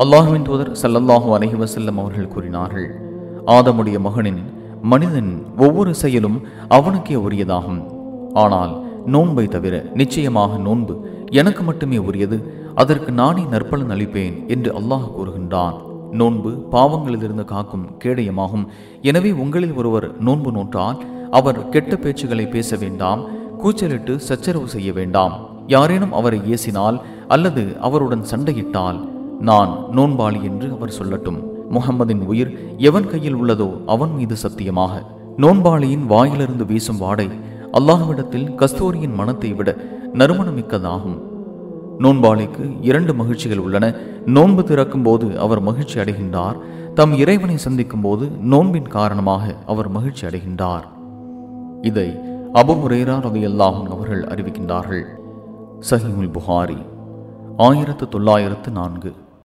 அல்லாஹ்வின் தூதர் ஸல்லல்லாஹு அலைஹி வஸல்லம் அவர்கள் கூறினார்கள், ஆதமுடைய மகனின் மனிதன் ஒவ்வொரு செயலும் அவனுக்கே உரியதாகும். ஆனால் நோன்பை தவிர நிச்சயமாக நோன்பு எனக்கு மட்டுமே உரியது, அதற்கு நானே நற்பலன் அளிப்பேன் என்று அல்லாஹ் கூறுகின்றான். நோன்பு பாவங்களிலிருந்து காக்கும் கேடயமாகும். எனவே உங்களில் ஒருவர் நோன்பு நோற்றால் அவர் கெட்ட பேச்சுகளை பேச வேண்டாம், கூச்சலிட்டு சச்சரவு செய்ய வேண்டாம். யாரேனும் அவரை ஏசினால் அல்லது அவருடன் சண்டையிட்டால் நான் நோன்பாளி என்று அவர் சொல்லட்டும். முஹம்மதின் உயிர் எவன் கையில் உள்ளதோ அவன் மீது சத்தியமாக, நோன்பாளியின் வாயிலிருந்து வீசும் வாடை அல்லாஹ்விடத்தில் கஸ்தூரியின் மனத்தை விட நறுமணமிக்கதாகும். நோன்பாளிக்கு 2 மகிழ்ச்சிகள் உள்ளன. நோன்பு திறக்கும் போது அவர் மகிழ்ச்சி அடைகின்றார், தம் இறைவனை சந்திக்கும் போது நோன்பின் காரணமாக அவர் மகிழ்ச்சி அடைகின்றார். இதை அபூ ஹுரைரா ரலியல்லாஹு அன்ஹு அவர்கள் அறிவிக்கின்றார்கள். ஸஹீஹுல் புகாரி 1904.